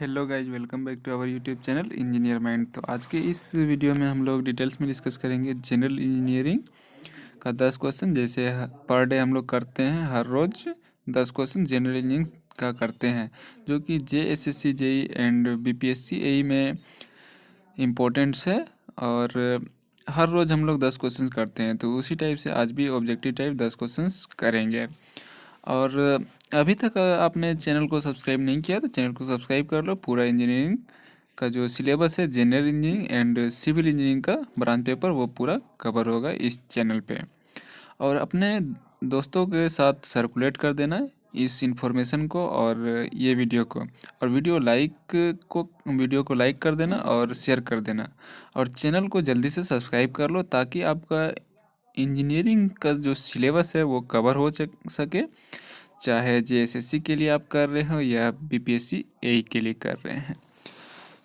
Hello guys, welcome back to our YouTube channel engineer mind. तो आज के इस वीडियो में हम लोग डिटेल्स में डिस्कस करेंगे जनरल इंजीनियरिंग का 10 क्वेश्चन। जैसे पर डे हम लोग करते हैं, हर रोज़ 10 क्वेश्चन जनरल इंजीनियरिंग का करते हैं, जो कि JSSC JEE and BPSC AE में इम्पोर्टेंट्स है। और हर रोज़ हम लोग 10 क्वेश्चन करते हैं, तो उसी टाइप से आज भी ऑब्जेक्टिव टाइप 10 क्वेश्चन करेंगे। और अभी तक आपने चैनल को सब्सक्राइब नहीं किया तो चैनल को सब्सक्राइब कर लो। पूरा इंजीनियरिंग का जो सिलेबस है, general engineering and civil engineering का ब्रांच पेपर, वो पूरा कवर होगा इस चैनल पे। और अपने दोस्तों के साथ सर्कुलेट कर देना है इस इन्फॉर्मेशन को और ये वीडियो को। और वीडियो को लाइक कर देना और शेयर कर देना। और चैनल को जल्दी से सब्सक्राइब कर लो ताकि आपका इंजीनियरिंग का जो सिलेबस है वो कवर हो सके, चाहे JSSC के लिए आप कर रहे हो या BPSC AE के लिए कर रहे हैं।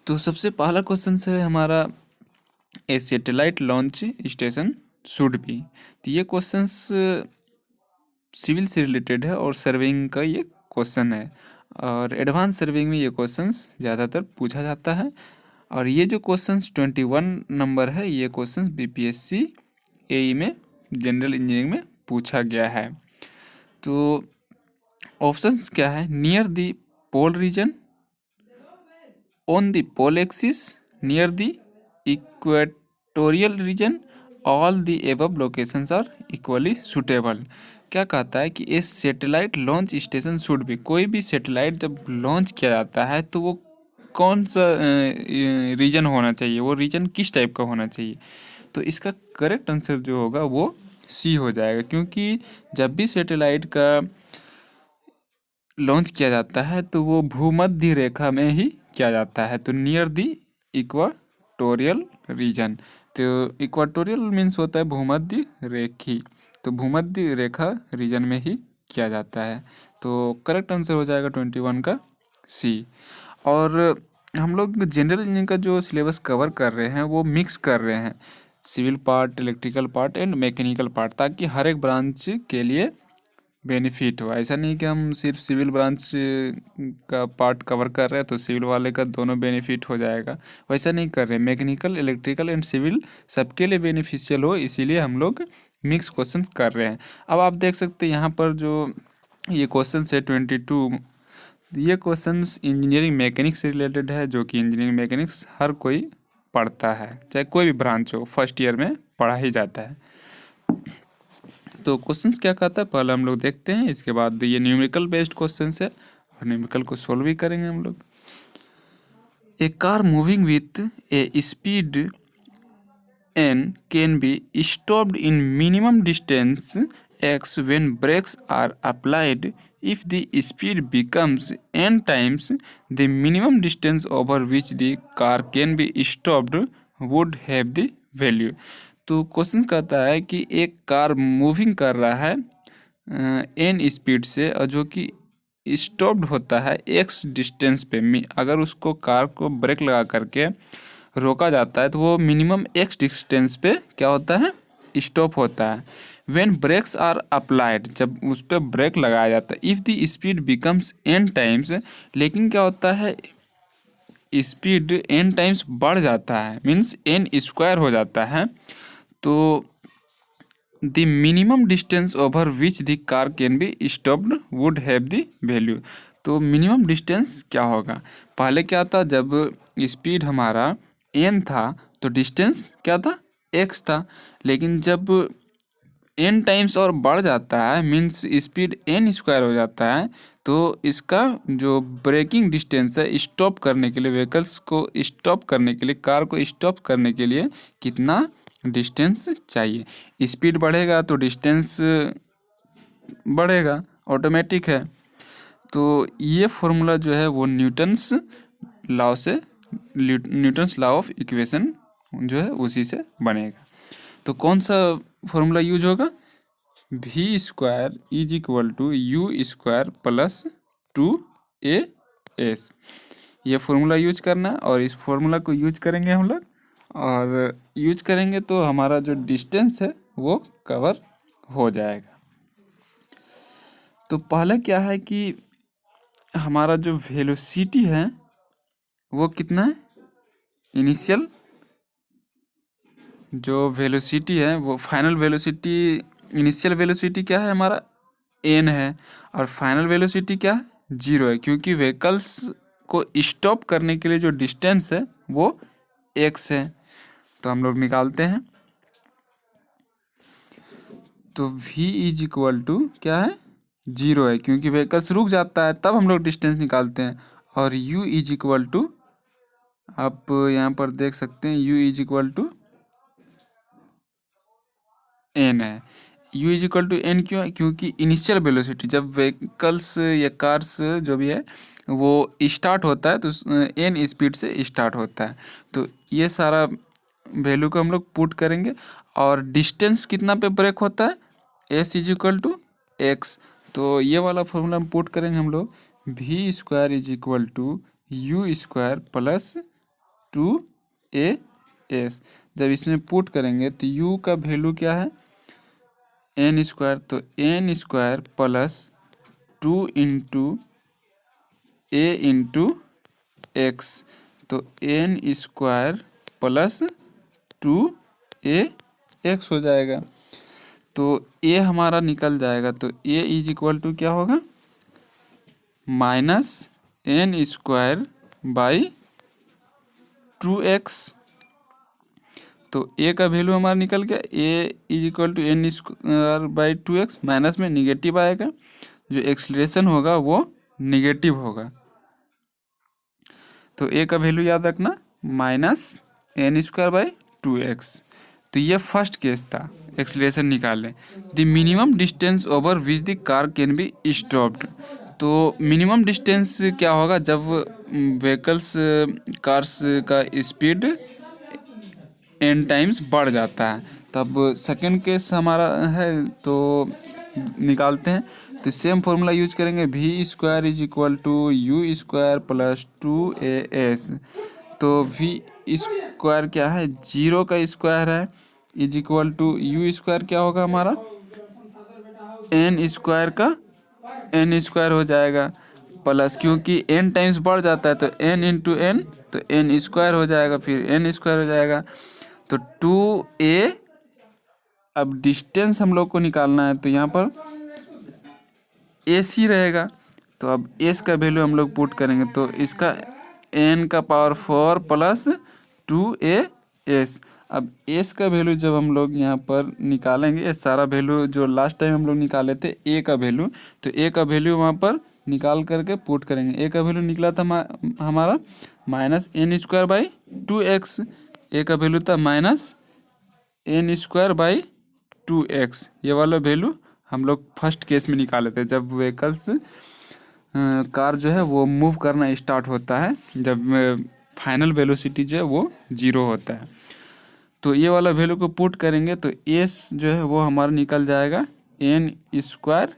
तो सबसे पहला क्वेश्चन है हमारा, a satellite launch station should be. तो ये क्वेश्चन सिविल से रिलेटेड है और सर्वेइंग का ये क्वेश्चन है। और एडवांस सर्वेइंग में ये क्वेश्चंस ज़्यादातर पूछा जाता है। और ये जो क्वेश्चंस 21 नंबर है, ये क्वेश्चंस BPSC AE में जनरल इंजीनियरिंग में पूछा गया है। तो ऑप्शंस क्या है? Near the pole region, on the pole axis, near the equatorial region, all the above locations are equally suitable. क्या कहता है कि a satellite launch station should भी, कोई भी सैटेलाइट जब लॉन्च किया जाता है तो वो कौन सा रीजन होना चाहिए, वो रीजन किस टाइप का होना चाहिए? तो इसका करेक्ट आंसर जो होगा वो सी हो जाएगा, क्योंकि जब भी सैटेलाइट का लॉन्च किया जाता है तो वो भूमध्य रेखा में ही किया जाता है, तो नियर दी इक्वाटोरियल रीजन। तो इक्वाटोरियल मीन्स होता है भूमध्य रेखी, तो भूमध्य रेखा रीजन में ही किया जाता है। तो करेक्ट आंसर हो जाएगा 21 का सी। और हम लोग जनरल इंजीनियरिंग का जो सिलेबस कवर कर रहे हैं वो मिक्स कर रहे हैं, civil part, electrical part and mechanical part, ताकि हर एक ब्रांच के लिए बेनिफिट हो। ऐसा नहीं कि हम सिर्फ सिविल ब्रांच का पार्ट कवर कर रहे हैं तो सिविल वाले का दोनों बेनिफिट हो जाएगा, वैसा नहीं कर रहे। मैकेनिकल, इलेक्ट्रिकल एंड सिविल सबके लिए बेनिफिशियल हो, इसीलिए हम लोग मिक्स क्वेश्चन कर रहे हैं। अब आप देख सकते हैं यहाँ पर जो ये क्वेश्चन है 22, ये क्वेश्चन इंजीनियरिंग मैकेनिक्स से रिलेटेड है, जो कि इंजीनियरिंग मैकेनिक्स हर कोई पढ़ता है, चाहे कोई भी ब्रांच हो, फर्स्ट ईयर में पढ़ा ही जाता है। तो क्वेश्चंस क्या कहता है पहले हम लोग देखते हैं, इसके बाद ये न्यूमेरिकल बेस्ड क्वेश्चंस है और न्यूमेरिकल को सोल्व भी करेंगे हम लोग। A car moving with a speed n can be stopped in minimum distance x when brakes are applied if the speed becomes n times the minimum distance over which the car can be stopped would have the value। तो question कहता है कि एक car moving कर रहा है n speed से, और जो कि स्टॉप्ड होता है x डिस्टेंस पे। अगर उसको कार को ब्रेक लगा करके रोका जाता है तो वो मिनिमम x डिस्टेंस पे क्या होता है? स्टॉप होता है। व्हेन ब्रेक्स आर अप्लाइड, जब उस पर ब्रेक लगाया जाता है। If the speed becomes n times, लेकिन क्या होता है? स्पीड n टाइम्स बढ़ जाता है, मीन्स n स्क्वायर हो जाता है। तो the minimum distance over which the car can be stopped would have the value. तो मिनिमम डिस्टेंस क्या होगा? पहले क्या था? जब स्पीड हमारा n था तो डिस्टेंस क्या था? x था। लेकिन जब n टाइम्स और बढ़ जाता है, मीन्स स्पीड n स्क्वायर हो जाता है, तो इसका जो ब्रेकिंग डिस्टेंस है, स्टॉप करने के लिए, व्हीकल्स को स्टॉप करने के लिए, कार को स्टॉप करने के लिए कितना डिस्टेंस चाहिए? स्पीड बढ़ेगा तो डिस्टेंस बढ़ेगा, ऑटोमेटिक है। तो ये फॉर्मूला जो है वो न्यूटन्स लॉ ऑफ इक्वेशन जो है उसी से बनेगा। तो कौन सा फॉर्मूला यूज होगा? v square is equal to u square plus 2as, ये फॉर्मूला यूज करना है। और इस फॉर्मूला को यूज करेंगे हम लोग, और यूज करेंगे तो हमारा जो डिस्टेंस है वो कवर हो जाएगा। तो पहले क्या है कि हमारा जो वेलोसिटी है वो कितना है, इनिशियल जो वेलोसिटी है वो फाइनल वेलोसिटी, इनिशियल वेलोसिटी क्या है हमारा, एन है, और फाइनल वेलोसिटी क्या है, जीरो है, क्योंकि व्हीकल्स को स्टॉप करने के लिए जो डिस्टेंस है वो एक्स है। तो हम लोग निकालते हैं, तो v इज इक्वल टू क्या है, जीरो है, क्योंकि व्हीकल्स रुक जाता है तब हम लोग डिस्टेंस निकालते हैं। और u इज इक्वल टू, आप यहाँ पर देख सकते हैं u is equal to n है। u is equal to n क्यों है, क्योंकि इनिशियल वेलोसिटी जब व्हीकल्स या कार्स जो भी है वो स्टार्ट होता है तो एन स्पीड से स्टार्ट होता है। तो ये सारा वैल्यू को हम लोग पुट करेंगे, और डिस्टेंस कितना पे ब्रेक होता है, s is equal to x. तो ये वाला फॉर्मूला हम पुट करेंगे हम लोग, v square is equal to u square plus two a s. जब इसमें पुट करेंगे तो u का वैल्यू क्या है, एन स्क्वायर, तो n square plus two into a into x, तो n square plus two a x हो जाएगा। तो ए हमारा निकल जाएगा, तो ए इज इक्वल टू क्या होगा, minus n square by two x. तो ए का वैल्यू हमारा निकल गया, a is equal to n square by two x, minus में निगेटिव आएगा, जो एक्सलेशन होगा वो निगेटिव होगा। तो ए का वैल्यू याद रखना, minus n square by two x. तो ये फर्स्ट केस था, एक्सलेशन निकालें। The minimum distance over which the car can be stopped. तो मिनिमम डिस्टेंस क्या होगा, जब व्हीकल्स कार्स का स्पीड एन टाइम्स बढ़ जाता है, तब सेकंड केस हमारा है, तो निकालते हैं। तो सेम फॉर्मूला यूज करेंगे, v square is equal to u square plus two a s. तो वी स्क्वायर क्या है, जीरो का स्क्वायर है, is equal to u square क्या होगा हमारा, एन स्क्वायर का एन स्क्वायर हो जाएगा, प्लस क्योंकि एन टाइम्स बढ़ जाता है तो एन इंटू एन, तो एन स्क्वायर हो जाएगा, फिर एन स्क्वायर हो जाएगा। तो टू ए, अब डिस्टेंस हम लोग को निकालना है, तो यहाँ पर एस ही रहेगा। तो अब एस का वैल्यू हम लोग पुट करेंगे, तो इसका एन का power 4 plus two a S. अब एस का वैल्यू जब हम लोग यहाँ पर निकालेंगे, ये सारा वैल्यू जो लास्ट टाइम हम लोग निकाले थे ए का वैल्यू, तो ए का वैल्यू वहाँ पर निकाल करके पुट करेंगे। ए का वैल्यू निकला था हमारा minus n square by two x, a का वैल्यू था minus n square by two x. ये वाला वैल्यू हम लोग फर्स्ट केस में निकाले थे, जब व्हीकल्स कार जो है वो मूव करना स्टार्ट होता है, जब फाइनल वेलोसिटी जो है वो जीरो होता है। तो ये वाला वैल्यू को पुट करेंगे, तो एस जो है वो हमारा निकल जाएगा एन स्क्वायर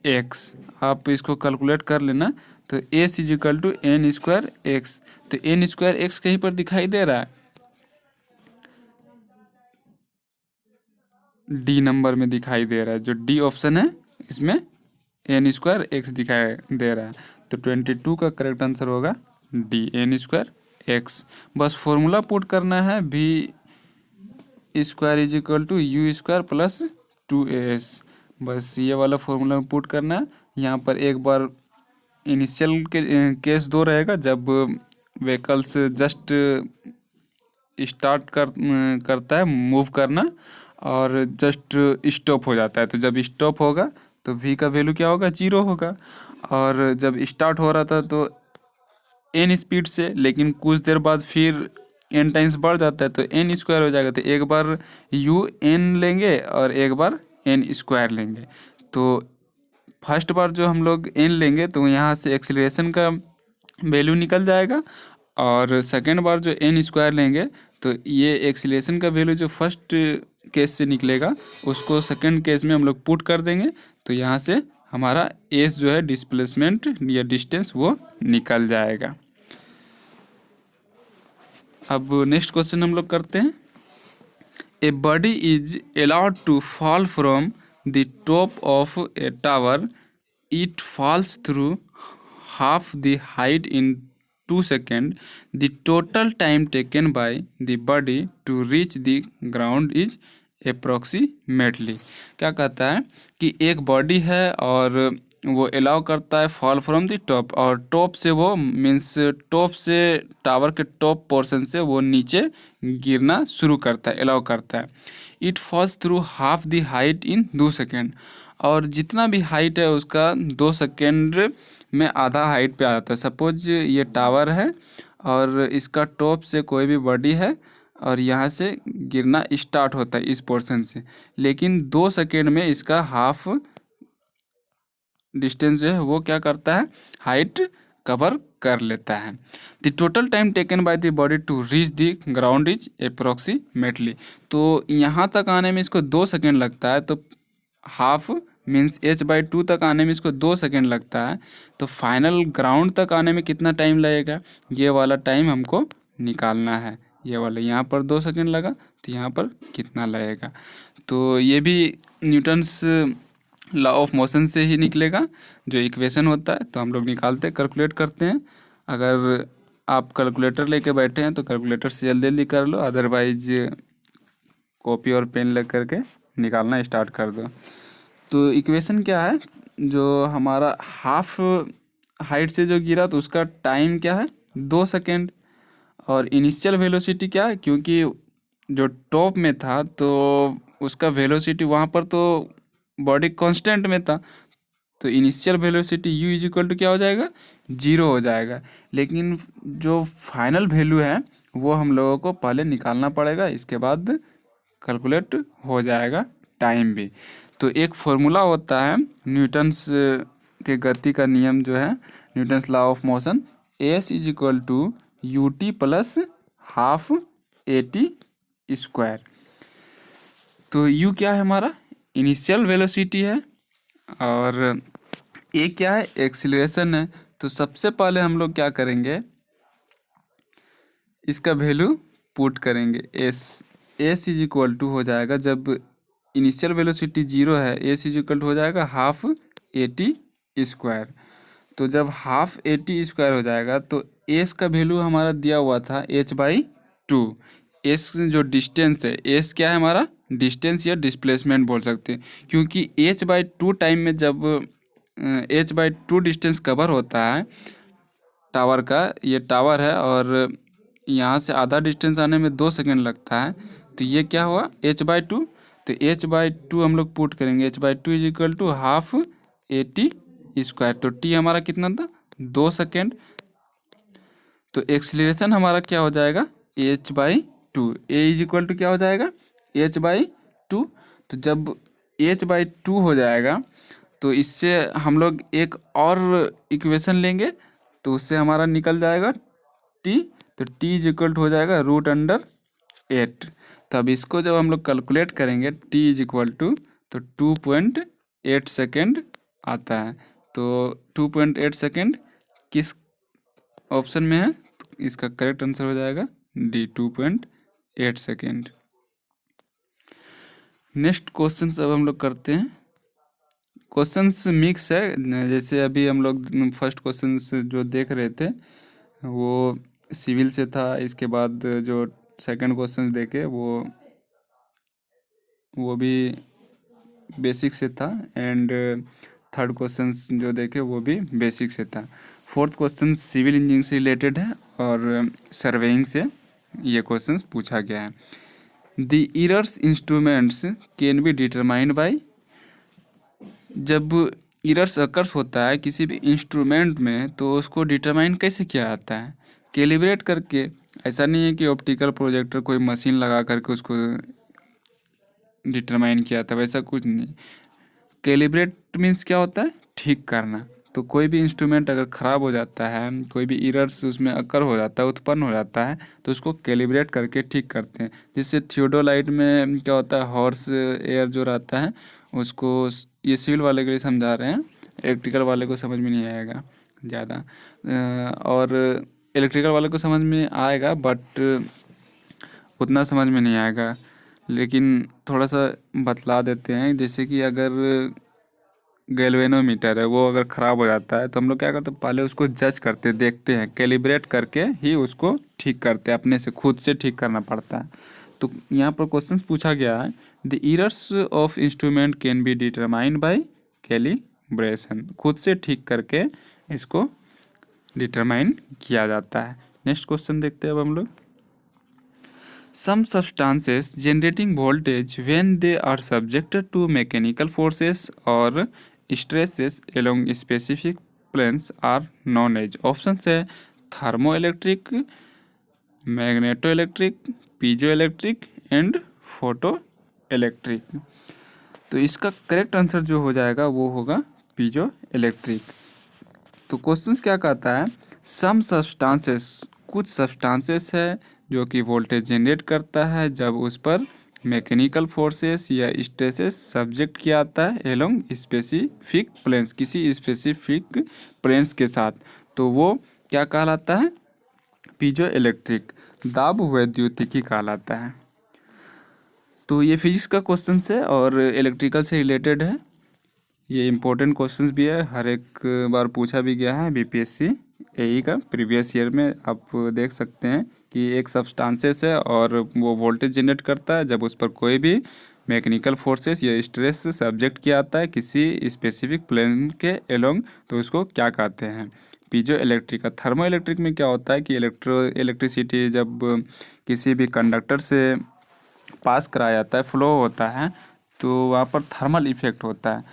एक्स। आप इसको कैलकुलेट कर लेना, तो s is equal to n square x. तो एन स्क्वायर एक्स कहीं पर दिखाई दे रहा है, डी नंबर में दिखाई दे रहा है, जो डी ऑप्शन है इसमें एन स्क्वायर एक्स दिखाई दे रहा है। तो 22 का करेक्ट आंसर होगा डी, एन स्क्वायर एक्स। बस फॉर्मूला पुट करना है, v square is equal to u square plus two a s. बस ये वाला फॉर्मूला पुट करना है। यहाँ पर एक बार इनिशियल केस दो रहेगा, जब व्हीकल्स जस्ट स्टार्ट करता है मूव करना, और जस्ट स्टॉप हो जाता है। तो जब स्टॉप होगा तो v का वैल्यू क्या होगा, जीरो होगा। और जब स्टार्ट हो रहा था तो n स्पीड से, लेकिन कुछ देर बाद फिर n टाइम्स बढ़ जाता है तो n स्क्वायर हो जाएगा। तो एक बार u n लेंगे और एक बार n स्क्वायर लेंगे। तो फर्स्ट बार जो हम लोग n लेंगे तो यहाँ से एक्सीलरेशन का वैल्यू निकल जाएगा, और सेकेंड बार जो n स्क्वायर लेंगे तो ये एक्सीलरेशन का वैल्यू जो फर्स्ट केस से निकलेगा उसको सेकंड केस में हम लोग पुट कर देंगे। तो यहाँ से हमारा एस जो है डिस्प्लेसमेंट या डिस्टेंस वो निकल जाएगा। अब नेक्स्ट क्वेश्चन हम लोग करते हैं। A body is allowed to fall from the top of a tower, it falls through half the height in 2 second the total time taken by the body to reach the ground is approximately. क्या कहता है कि एक body है और वो allow करता है फॉल फ्रॉम द टॉप, और टॉप से वो मीन्स टॉप से टावर के टॉप पोर्शन से वो नीचे गिरना शुरू करता है, अलाउ करता है। It falls through half the height in 2 second, और जितना भी हाइट है उसका 2 सेकेंड में आधा हाइट पे आ जाता है। सपोज ये टावर है और इसका टॉप से कोई भी बॉडी है और यहाँ से गिरना स्टार्ट होता है इस पोर्शन से, लेकिन 2 सेकेंड में इसका हाफ डिस्टेंस जो है वो क्या करता है, हाइट कवर कर लेता है। The total time taken by the body to reach the ground is approximately. तो यहाँ तक आने में इसको 2 सेकेंड लगता है, तो हाफ मीन्स h/2 तक आने में इसको 2 सेकेंड लगता है, तो फाइनल ग्राउंड तक आने में कितना टाइम लगेगा, ये वाला टाइम हमको निकालना है। ये वाला यहाँ पर 2 सेकेंड लगा तो यहाँ पर कितना लगेगा। तो ये भी न्यूटन्स लॉ ऑफ मोशन से ही निकलेगा, जो इक्वेशन होता है। तो हम लोग निकालते कैलकुलेट करते हैं। अगर आप कैलकुलेटर लेके बैठे हैं तो कैलकुलेटर से जल्दी जल्दी कर लो, अदरवाइज कॉपी और पेन ले करके निकालना स्टार्ट कर दो। तो इक्वेशन क्या है, जो हमारा हाफ हाइट से जो गिरा तो उसका टाइम क्या है, 2 सेकेंड, और इनिशियल वेलोसिटी क्या है, क्योंकि जो टॉप में था तो उसका वेलोसिटी वहाँ पर तो बॉडी कांस्टेंट में था, तो initial velocity u is equal to क्या हो जाएगा, 0 हो जाएगा। लेकिन जो फाइनल वैल्यू है वो हम लोगों को पहले निकालना पड़ेगा, इसके बाद कैलकुलेट हो जाएगा टाइम भी। तो एक फॉर्मूला होता है न्यूटन्स के गति का नियम जो है, Newton's law of motion, s is equal to u t plus half a t square. तो यू क्या है, हमारा इनिशियल वेलोसिटी है, और ए क्या है, एक्सीलरेशन है। तो सबसे पहले हम लोग क्या करेंगे, इसका वैल्यू पुट करेंगे। एस इज इक्वल टू हो जाएगा, जब इनिशियल वेलोसिटी 0 है, एस इज इक्वल टू हो जाएगा हाफ ए टी स्क्वायर। तो जब हाफ ए टी स्क्वायर हो जाएगा तो एस का वैल्यू हमारा दिया हुआ था h/2। एस जो डिस्टेंस है, एस क्या है हमारा, डिस्टेंस या डिस्प्लेसमेंट बोल सकते हैं, क्योंकि h/2 टाइम में जब h/2 डिस्टेंस कवर होता है टावर का, ये टावर है और यहाँ से आधा डिस्टेंस आने में 2 सेकेंड लगता है, तो ये क्या हुआ, h/2। तो h/2 हम लोग पुट करेंगे, h/2 is equal to half a t square. तो टी हमारा कितना था, 2 सेकेंड। तो एक्सीलरेशन हमारा क्या हो जाएगा, h/2। A is equal to क्या हो जाएगा, h/2। तो जब h/2 हो जाएगा तो इससे हम लोग एक और इक्वेशन लेंगे, तो उससे हमारा निकल जाएगा t। तो t इज इक्वल टू हो जाएगा √8। तब इसको जब हम लोग कैलकुलेट करेंगे t इज इक्वल टू, तो 2.8 सेकेंड आता है। तो 2.8 सेकेंड किस ऑप्शन में है, तो इसका करेक्ट आंसर हो जाएगा डी, 2.8 सेकेंड। नेक्स्ट क्वेश्चन अब हम लोग करते हैं। क्वेश्चंस मिक्स है, जैसे अभी हम लोग फर्स्ट क्वेश्चंस जो देख रहे थे वो सिविल से था, इसके बाद जो सेकंड क्वेश्चंस देखे वो भी बेसिक से था, एंड थर्ड क्वेश्चंस जो देखे वो भी बेसिक से था। फोर्थ क्वेश्चन सिविल इंजीनियरिंग से रिलेटेड है और सर्वेइंग से ये क्वेश्चंस पूछा गया है। The errors instruments can be determined by, जब इरर्स अकर्स होता है किसी भी इंस्ट्रूमेंट में तो उसको डिटरमाइन कैसे किया जाता है, कैलिब्रेट करके। ऐसा नहीं है कि ऑप्टिकल प्रोजेक्टर कोई मशीन लगा करके उसको डिटरमाइन किया था, वैसा कुछ नहीं। कैलिब्रेट मीन्स क्या होता है, ठीक करना। तो कोई भी इंस्ट्रूमेंट अगर ख़राब हो जाता है, कोई भी इरर्स उसमें अकर हो जाता है, उत्पन्न हो जाता है, तो उसको कैलिब्रेट करके ठीक करते हैं। जैसे थियोडोलाइट में क्या होता है, हॉर्स एयर जो रहता है उसको, ये सिविल वाले के लिए समझा रहे हैं, इलेक्ट्रिकल वाले को समझ में नहीं आएगा ज़्यादा, और इलेक्ट्रिकल वाले को समझ में आएगा बट उतना समझ में नहीं आएगा, लेकिन थोड़ा सा बतला देते हैं। जैसे कि अगर गैल्वेनोमीटर है वो अगर ख़राब हो जाता है तो हम लोग क्या करते हैं, पहले उसको जज करते देखते हैं, कैलिब्रेट करके ही उसको ठीक करते हैं, अपने से खुद से ठीक करना पड़ता है। तो यहाँ पर क्वेश्चन पूछा गया है, the errors of instrument can be determined by calibration, खुद से ठीक करके इसको डिटरमाइन किया जाता है। नेक्स्ट क्वेश्चन देखते हैं अब हम लोग। Some substances generating voltage when they are subjected to mechanical forces or stresses along specific planes are known as, option है thermoelectric, magnetoelectric, piezoelectric and photo electric. तो इसका करेक्ट आंसर जो हो जाएगा वो होगा पीजो इलेक्ट्रिक। तो क्वेश्चंस क्या कहता है, सम सब्सटेंसेस, कुछ सब्सटेंसेस है जो कि वोल्टेज जनरेट करता है जब उस पर मैकेनिकल फोर्सेस या स्ट्रेसेस सब्जेक्ट किया जाता है एलोंग स्पेसिफिक प्लेन्स, किसी स्पेसिफिक प्लेन्स के साथ, तो वो क्या कहलाता है, पीजो इलेक्ट्रिक, दाब वैद्युतिकी कहलाता है। तो ये फिजिक्स का क्वेश्चन है और इलेक्ट्रिकल से रिलेटेड है। ये इम्पोर्टेंट क्वेश्चंस भी है, हर एक बार पूछा भी गया है बीपीएससी एई का प्रीवियस ईयर में। आप देख सकते हैं कि एक सब्सटेंसेस है और वो वोल्टेज जनरेट करता है जब उस पर कोई भी मैकेनिकल फोर्सेस या स्ट्रेस सब्जेक्ट किया जाता है किसी स्पेसिफिक प्लेन के एलोंग, तो उसको क्या कहते हैं, पीजो इलेक्ट्रिक। थर्मो इलेक्ट्रिक में क्या होता है कि इलेक्ट्रिसिटी जब किसी भी कंडक्टर से पास कराया जाता है, फ्लो होता है, तो वहाँ पर थर्मल इफेक्ट होता है,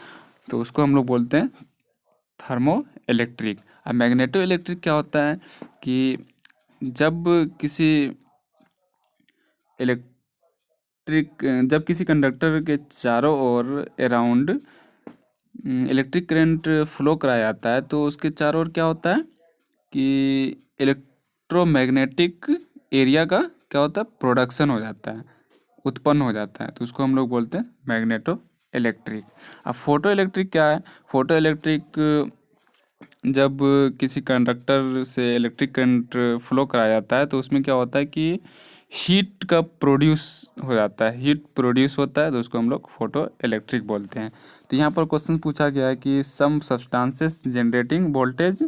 तो उसको हम लोग बोलते हैं थर्मो इलेक्ट्रिक। अब मैग्नेटो इलेक्ट्रिक क्या होता है कि जब किसी जब किसी कंडक्टर के चारों ओर अराउंड इलेक्ट्रिक करंट फ्लो कराया जाता है तो उसके चारों ओर क्या होता है कि इलेक्ट्रोमैग्नेटिक एरिया का क्या होता है, प्रोडक्शन हो जाता है, उत्पन्न हो जाता है, तो उसको हम लोग बोलते हैं मैग्नेटो इलेक्ट्रिक। अब फोटो इलेक्ट्रिक क्या है, फोटो इलेक्ट्रिक जब किसी कंडक्टर से इलेक्ट्रिक करंट फ्लो कराया जाता है तो उसमें क्या होता है कि हीट का प्रोड्यूस हो जाता है, हीट प्रोड्यूस होता है, तो उसको हम लोग फोटो इलेक्ट्रिक बोलते हैं। तो यहाँ पर क्वेश्चन पूछा गया है कि सम सब्सटेंसेस जनरेटिंग वोल्टेज,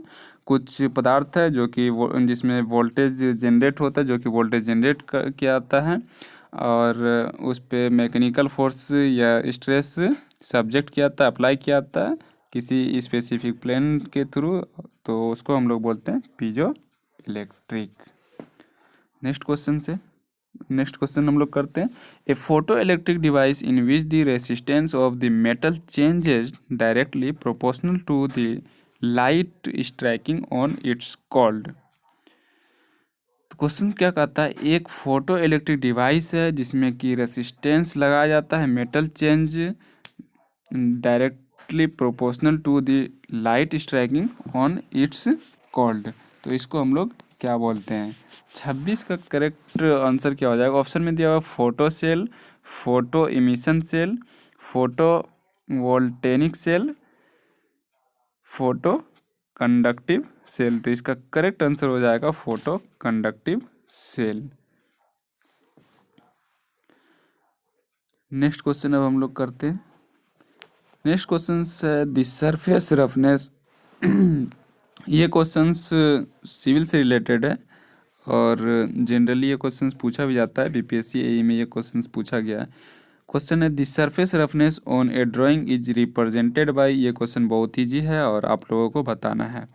कुछ पदार्थ है जो कि जिसमें वोल्टेज जनरेट होता है, जो कि वोल्टेज जनरेट किया जाता है और उस पर मैकेनिकल फोर्स या स्ट्रेस सब्जेक्ट किया जाता है, अप्लाई किया जाता है किसी स्पेसिफिक प्लेन के थ्रू, तो उसको हम लोग बोलते हैं पीजो इलेक्ट्रिक। नेक्स्ट क्वेश्चन हम लोग करते हैं, a photo electric device in which the resistance of the metal changes directly proportional to the light striking on it's called. तो क्वेश्चन क्या कहता है, एक फोटो इलेक्ट्रिक डिवाइस है जिसमें कि रेसिस्टेंस लगाया जाता है, metal change directly proportional to the light striking on it's called, तो इसको हम लोग क्या बोलते हैं। 26 का करेक्ट आंसर क्या हो जाएगा, ऑप्शन में दिया हुआ photo cell, photo emission cell, photo voltaic cell, photo conductive cell, तो इसका करेक्ट आंसर हो जाएगा photo conductive cell. Next question अब हम लोग करते हैं। नेक्स्ट क्वेश्चन है द सरफेस रफनेस। ये क्वेश्चंस सिविल से रिलेटेड है और जनरली ये क्वेश्चंस पूछा भी जाता है, बीपीएससी एई में ये क्वेश्चंस पूछा गया है। क्वेश्चन है the surface roughness on A drawing is represented by, ये क्वेश्चन बहुत ईजी है और आप लोगों को बताना है,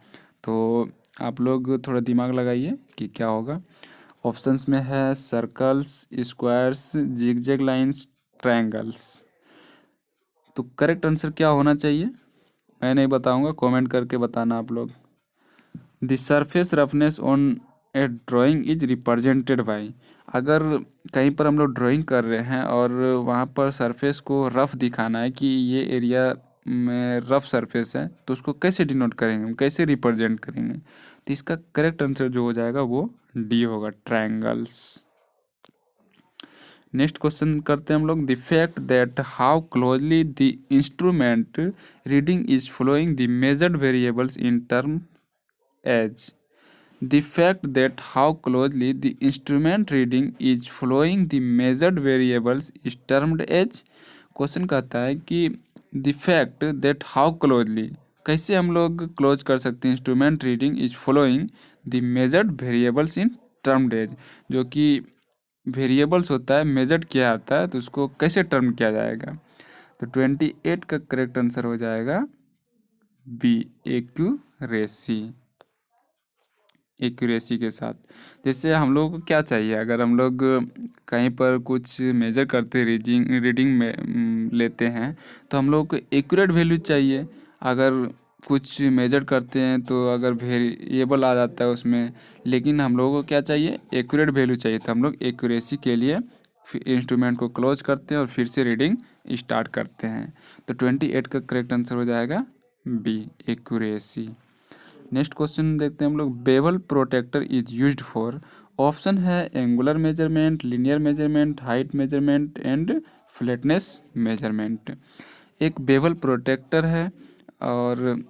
तो आप लोग थोड़ा दिमाग लगाइए कि क्या होगा। ऑप्शंस में है circles, squares, zigzag lines, triangles, तो करेक्ट आंसर क्या होना चाहिए मैं नहीं बताऊंगा, कमेंट करके बताना आप लोग। The surface roughness on A drawing is represented by, अगर कहीं पर हम लोग ड्राइंग कर रहे हैं और वहाँ पर सरफेस को रफ दिखाना है कि ये एरिया में रफ सरफेस है, तो उसको कैसे डिनोट करेंगे, हम कैसे रिप्रेजेंट करेंगे, तो इसका करेक्ट आंसर जो हो जाएगा वो डी होगा, ट्रायंगल्स। नेक्स्ट क्वेश्चन करते हैं हम लोग, the fact that how closely the instrument reading is following the measured variables in term as, the fact that how closely the instrument reading is following the measured variables is termed as. Question कहता है कि the fact that how closely, कैसे हम लोग close कर सकते हैं, instrument reading is following the measured variables in termed as, जो कि वेरिएबल्स होता है मेजर्ड किया जाता है तो उसको कैसे टर्म किया जाएगा। तो 28 का करेक्ट आंसर हो जाएगा बी, एक्यूरेसी, एक्यूरेसी के साथ। जैसे हम लोग को क्या चाहिए, अगर हम लोग कहीं पर कुछ मेजर करते रीडिंग रीडिंग में लेते हैं तो हम लोग को एक्यूरेट वैल्यू चाहिए। अगर कुछ मेजर करते हैं तो अगर वेरिएबल आ जाता है उसमें, लेकिन हम लोगों को क्या चाहिए, एक्यूरेट वैल्यू चाहिए। तो हम लोग एक्यूरेसी के लिए इंस्ट्रूमेंट को क्लोज करते हैं और फिर से रीडिंग स्टार्ट करते हैं। तो 28 का करेक्ट आंसर हो जाएगा बी, एक्यूरेसी। नेक्स्ट क्वेश्चन देखते हैं हम लोग, bevel protractor is used for, option है angular measurement, linear measurement, height measurement and flatness measurement. एक बेवल प्रोटेक्टर है और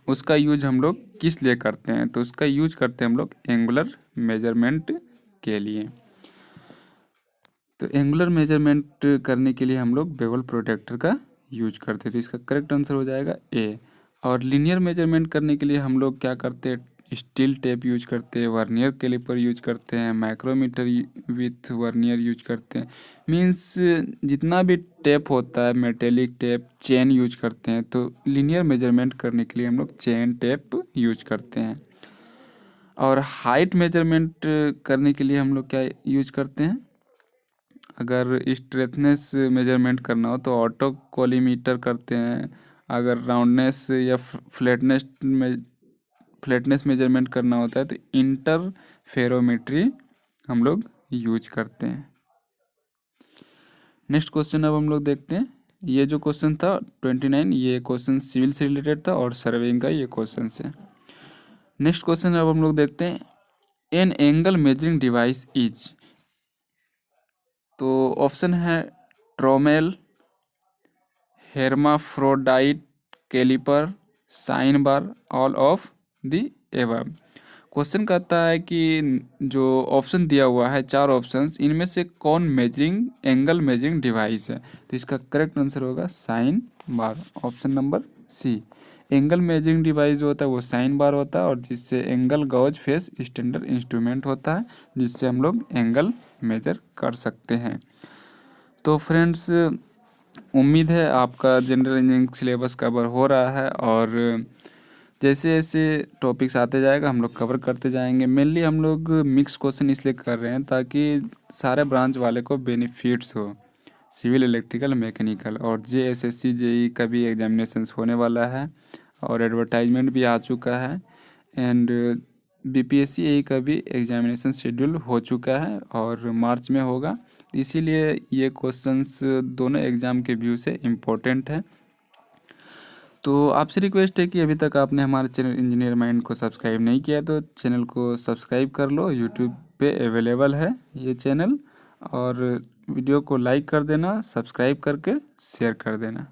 उसका यूज हम लोग किस लिए करते हैं, तो उसका यूज करते हैं हम लोग एंगुलर मेजरमेंट के लिए। तो एंगुलर मेजरमेंट करने के लिए हम लोग बेवल प्रोटेक्टर का यूज करते थे, इसका करेक्ट आंसर हो जाएगा ए। और लीनियर मेजरमेंट करने के लिए हम लोग क्या करते हैं, स्टील टेप यूज करते हैं, वर्नियर कैलिपर यूज करते हैं, माइक्रोमीटर विथ वर्नियर यूज करते हैं। मींस जितना भी टेप होता है, मेटेलिक टेप, चेन यूज करते हैं। तो लीनियर मेजरमेंट करने के लिए हम लोग चेन टेप यूज करते हैं। और हाइट मेजरमेंट करने के लिए हम लोग क्या यूज करते हैं, अगर स्ट्रेथनेस मेजरमेंट करना हो तो ऑटो कोलिमीटर करते हैं। अगर राउंडनेस या फ्लैटनेस मेजरमेंट करना होता है तो इंटरफेरोमेट्री हम लोग यूज करते हैं। नेक्स्ट क्वेश्चन अब हम लोग देखते हैं। ये जो क्वेश्चन था 29, ये क्वेश्चन सिविल से रिलेटेड था और सर्वेइंग का ये क्वेश्चन है। नेक्स्ट क्वेश्चन अब हम लोग देखते हैं, an angle measuring device is, तो ऑप्शन है trommel, hermaphrodite caliper, sine bar, all of the above. Question कहता है कि जो ऑप्शन दिया हुआ है, चार ऑप्शंस, इनमें से कौन मेजरिंग एंगल मेजरिंग डिवाइस है, तो इसका करेक्ट आंसर होगा sine bar, option number C. Angle measuring device जो होता है वो साइन बार होता है, और जिससे angle gauge face standard instrument होता है जिससे हम लोग एंगल मेजर कर सकते हैं। तो फ्रेंड्स, उम्मीद है आपका जनरल इंजीनियरिंग सिलेबस कवर हो रहा है, और जैसे जैसे टॉपिक्स आते जाएगा हम लोग कवर करते जाएंगे। मेनली हम लोग मिक्स क्वेश्चन इसलिए कर रहे हैं ताकि सारे ब्रांच वाले को बेनिफिट्स हो, सिविल, इलेक्ट्रिकल, मैकेनिकल। और JSSC JEE का भी एग्जामिनेशंस होने वाला है और एडवर्टाइजमेंट भी आ चुका है, एंड BPSC AE का भी एग्जामिनेशन शेड्यूल हो चुका है और मार्च में होगा। इसीलिए ये क्वेश्चंस दोनों एग्ज़ाम के व्यू से इम्पोर्टेंट है। तो आपसे रिक्वेस्ट है कि अभी तक आपने हमारे चैनल इंजीनियर माइंड को सब्सक्राइब नहीं किया तो चैनल को सब्सक्राइब कर लो, यूट्यूब पे अवेलेबल है ये चैनल। और वीडियो को लाइक कर देना, सब्सक्राइब करके शेयर कर देना।